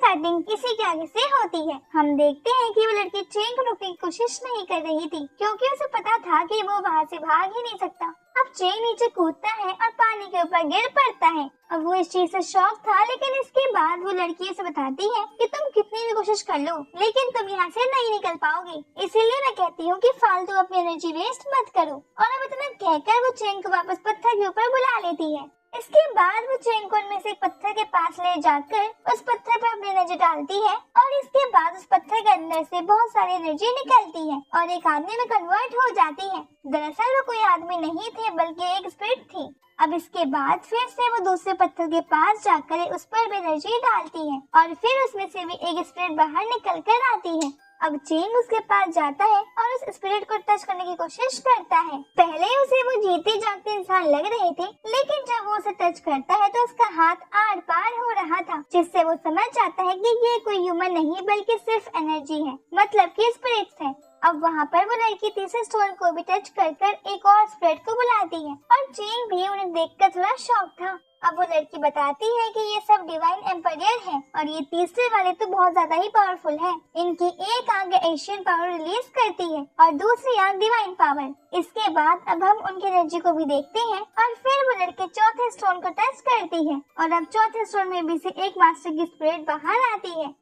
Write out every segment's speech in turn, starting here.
Fighting किसी के आगे से होती है। हम देखते हैं कि वो लड़की चेंग को रोकने की कोशिश नहीं कर रही थी क्योंकि उसे पता था कि वो वहाँ से भाग ही नहीं सकता। अब चेंग नीचे कूदता है और पानी के ऊपर गिर पड़ता है। अब वो इस चीज से शॉक था, लेकिन इसके बाद वो लड़की उसे बताती है कि तुम कितनी भी कोशिश कर लो लेकिन तुम यहाँ से नहीं निकल पाओगी, इसीलिए मैं कहती हूँ कि फालतू अपनी एनर्जी वेस्ट मत करो। और अब इतना कहकर वो चेंग को वापस पत्थर के ऊपर बुला लेती है। इसके बाद वो चेंग को उनमें से एक पत्थर के पास ले जाकर उस पत्थर पर अपनी एनर्जी डालती है और इसके बाद उस पत्थर के अंदर से बहुत सारी एनर्जी निकलती है और एक आदमी में कन्वर्ट हो जाती है। दरअसल वो कोई आदमी नहीं थे बल्कि एक स्पिरिट थी। अब इसके बाद फिर से वो दूसरे पत्थर के पास जाकर उस पर भी एनर्जी डालती है और फिर उसमें से भी एक स्पिरिट बाहर निकल कर आती है। अब चेंग उसके पास जाता है और उस स्पिरिट को टच करने की कोशिश करता है। पहले उसे वो जीते जागते इंसान लग रहे थे, लेकिन जब वो उसे टच करता है तो उसका हाथ आर पार हो रहा था, जिससे वो समझ जाता है कि ये कोई ह्यूमन नहीं बल्कि सिर्फ एनर्जी है, मतलब कि स्पिरिट्स है। अब वहाँ पर वो लड़की तीसरे स्टोन को भी टच कर एक और स्पिरिट को बुलाती है और चेंग भी उन्हें देखकर थोड़ा शॉक था। अब वो लड़की बताती है कि ये सब डिवाइन एम्पायर है और ये तीसरे वाले तो बहुत ज्यादा ही पावरफुल है। इनकी एक आंख एशियन पावर रिलीज करती है और दूसरी आंख डिवाइन पावर। इसके बाद अब हम उनकी एनर्जी को भी देखते हैं और फिर वो लड़की चौथे स्टोन को टच करती है और अब चौथे स्टोन में भी से एक मास्टर की स्पिरिट बाहर आती है।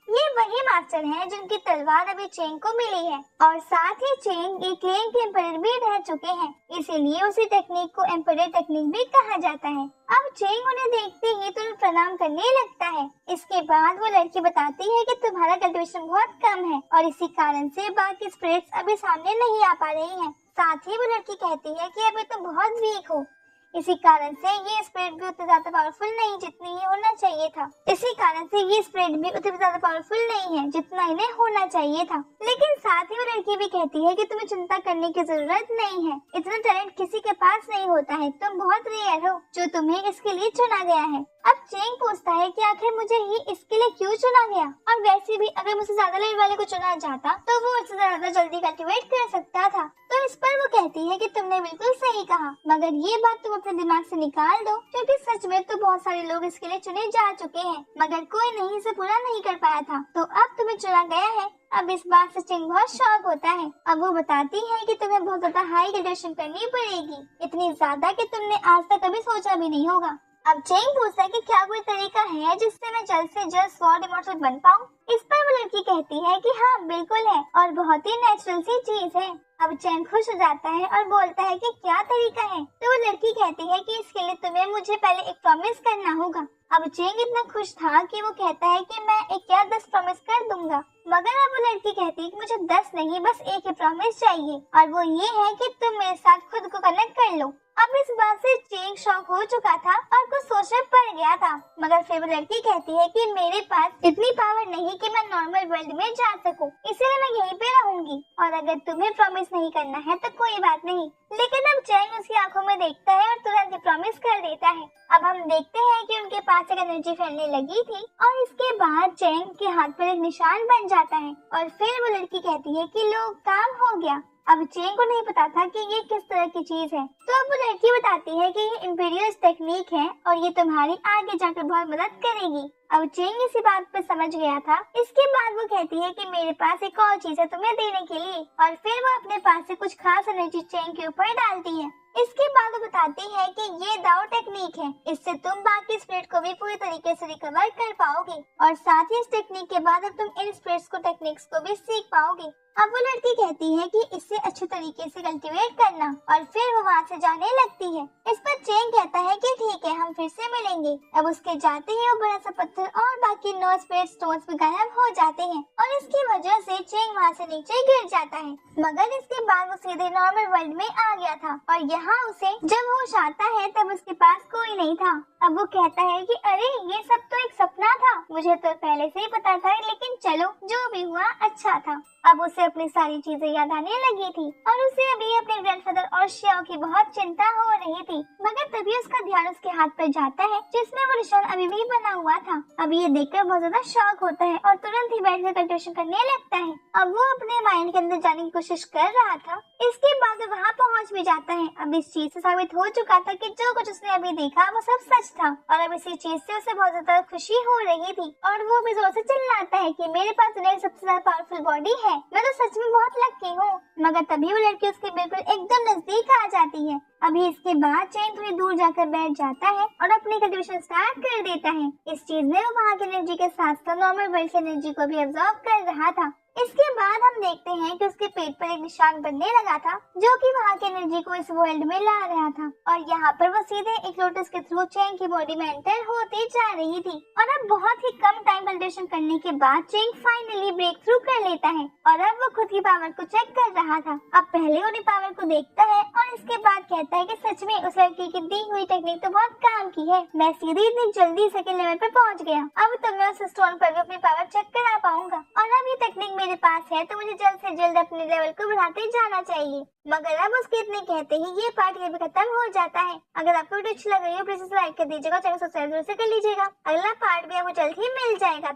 ये वही मास्टर हैं जिनकी तलवार अभी चेंग को मिली है और साथ ही चेंग एक क्लेम के एम्पायर भी रह चुके हैं, इसीलिए उसी टेक्निक को एम्पायर टेक्निक भी कहा जाता है। अब चेंग उन्हें देखते ही तो प्रणाम करने लगता है। इसके बाद वो लड़की बताती है कि तुम्हारा कल्टीवेशन बहुत कम है और इसी कारण से बाकी स्पिरिट्स अभी सामने नहीं आ पा रही हैं। साथ ही वो लड़की कहती है कि अभी तुम बहुत वीक हो, इसी कारण से ये स्पिरिट भी उतने ज्यादा पावरफुल नहीं जितनी ही होना चाहिए था। इसी कारण से ये स्पिरिट भी उतने ज्यादा पावरफुल नहीं है जितना इन्हें होना चाहिए था। लेकिन साथ ही वो लड़की भी कहती है कि तुम्हें चिंता करने की जरूरत नहीं है, इतना टैलेंट किसी के पास नहीं होता है, तुम बहुत रेयर हो जो तुम्हें इसके लिए चुना गया है। अब चेंग पूछता है कि आखिर मुझे ही इसके लिए क्यों चुना गया, और वैसे भी अगर मुझसे ज्यादा लेवल वाले को चुना जाता तो वो उससे ज्यादा जल्दी कल्टीवेट कर सकता था। तो इस पर वो कहती है कि तुमने बिल्कुल सही कहा, मगर ये बात तुम अपने दिमाग से निकाल दो क्योंकि सच में तो बहुत सारे लोग इसके लिए चुने जा चुके हैं मगर कोई नहीं इसे पूरा नहीं कर पाया था, तो अब तुम्हें चुना गया है। अब इस बात से चेंग बहुत शॉक होता है। अब वो बताती है कि तुम्हें बहुत ज्यादा हाई ग्रेजुएशन करनी पड़ेगी, इतनी ज्यादा कि तुमने आज तक कभी सोचा भी नहीं होगा। अब चेंग पूछता है कि क्या कोई तरीका है जिससे मैं जल्द से जल्द स्वॉर्ड इमॉर्टल बन पाऊँ। इस पर वो लड़की कहती है कि हाँ बिल्कुल है और बहुत ही नेचुरल सी चीज है। अब चेंग खुश हो जाता है और बोलता है कि क्या तरीका है। तो वो लड़की कहती है कि इसके लिए तुम्हें मुझे पहले एक प्रॉमिस करना होगा। अब चेंग इतना खुश था कि वो कहता है कि मैं एक या 10 प्रॉमिस कर दूंगा, मगर अब वो लड़की कहती है कि मुझे 10 नहीं बस एक ही प्रॉमिस चाहिए और वो ये है कि तुम मेरे साथ खुद को कनेक्ट कर लो। अब इस बात से चेंग शॉक हो चुका था और कुछ सोचने पड़ गया था, मगर फिर वो लड़की कहती है कि मेरे पास इतनी पावर नहीं कि मैं नॉर्मल वर्ल्ड में जा सकूं, इसलिए मैं यहीं पे रहूंगी और अगर तुम्हें प्रॉमिस नहीं करना है तो कोई बात नहीं। लेकिन अब चेंग उसकी आंखों में देखता है और तुरंत प्रॉमिस कर देता है। अब हम देखते हैं कि उनके पास एक एनर्जी फैलने लगी थी और इसके बाद चेंग के हाथ पर एक निशान बन जाता है और फिर वो लड़की कहती है कि लो काम हो गया। अब चेंग को नहीं पता था कि ये किस तरह की चीज है, तो अब वो लड़की बताती है कि ये इंपीरियल टेक्निक है और ये तुम्हारी आगे जाकर बहुत मदद करेगी। अब चेंग इसी बात पे समझ गया था। इसके बाद वो कहती है कि मेरे पास एक और चीज है तुम्हें देने के लिए और फिर वो अपने पास से कुछ खास एनर्जी चेंग के ऊपर डालती है। इसके बाद वो बताती है कि ये दाओ टेक्निक है, इससे तुम बाकी स्पिरिट को भी पूरी तरीके से रिकवर कर पाओगे और साथ ही इस टेक्निक के बाद अब तुम इन स्पिरिट्स को टेक्निक्स को भी सीख पाओगे। अब वो लड़की कहती है कि इससे अच्छे तरीके से कल्टीवेट करना और फिर वो वहाँ से जाने लगती है। इस पर चेंग कहता है कि ठीक है हम फिर से मिलेंगे। अब उसके जाते ही वो बड़ा सा पत्थर और बाकी 9 स्पिरिट स्टोन्स भी गायब हो जाते हैं और इसकी वजह से चेंग वहाँ से नीचे गिर जाता है, मगर इसके बाद वो सीधे नॉर्मल वर्ल्ड में आ गया था और यहाँ उसे जब होश आता है तब उसके पास कोई नहीं था। अब वो कहता है कि अरे ये सब तो एक सपना था, मुझे तो पहले से ही पता था, लेकिन चलो जो भी हुआ अच्छा था। अब उसे अपनी सारी चीजें याद आने लगी थी और उसे अभी अपने ग्रैंडफादर और श्याओ की बहुत चिंता हो रही थी। मगर तभी उसका ध्यान उसके हाथ पर जाता है जिसमें वो निशान अभी भी बना हुआ था। अब ये देखकर बहुत ज्यादा शॉक होता है और तुरंत ही बैठकर कंट्रोल करने लगता है। अब वो अपने माइंड के अंदर जाने की कोशिश कर रहा था। इसके बाद वो वहाँ पहुँच भी जाता है। अब इस चीज से साबित हो चुका था कि जो कुछ उसने अभी देखा वो सब सच था और अब इसी चीज से उसे बहुत ज्यादा खुशी हो रही थी और वो भी जोर से चिल्लाता है कि मेरे पास दुनिया की सबसे ज्यादा पावरफुल बॉडी है, मैं तो सच में बहुत लकी हूँ। मगर तभी वो लड़की उसके बिल्कुल एकदम नजदीक आ जाती है। अभी इसके बाद चेन थोड़ी दूर जाकर बैठ जाता है और अपनी कल्टीवेशन स्टार्ट कर देता है। इस चीज ने वो वहाँ की एनर्जी के साथ साथ नॉर्मल वर्ल्ड की एनर्जी को भी ऑब्जर्व कर रहा था। इसके बाद हम देखते हैं कि उसके पेट पर एक निशान बनने लगा था जो कि वहाँ की एनर्जी को इस वर्ल्ड में ला रहा था और यहाँ पर वो सीधे एक लोटस के थ्रू चेंग की बॉडी में एंटर होती जा रही थी। और अब बहुत ही कम टाइम कंडीशन करने के बाद चेंग फाइनली ब्रेक थ्रू कर लेता है और अब वो खुद की पावर को चेक कर रहा था। अब पहले वो अपनी पावर को देखता है और इसके बाद कहता है कि सच में उस लड़की की दी हुई टेक्निक तो बहुत काम की है, मैं सीधे इतनी जल्दी सेकंड लेवल पर पहुँच गया। अब तो मैं उस स्टोन पर भी अपनी पावर चेक करा पाऊंगा और अब ये टेक्निक मेरे पास है तो मुझे जल्द से जल्द अपने लेवल को बढ़ाते जाना चाहिए। मगर अब उसके इतने कहते ही ये पार्ट ये भी खत्म हो जाता है। अगर आपको वीडियो अच्छी लग रही हो प्लीज लाइक कर दीजिएगा, चैनल सब्सक्राइब जरूर से कर लीजिएगा। अगला पार्ट भी आपको जल्द ही मिल जाएगा।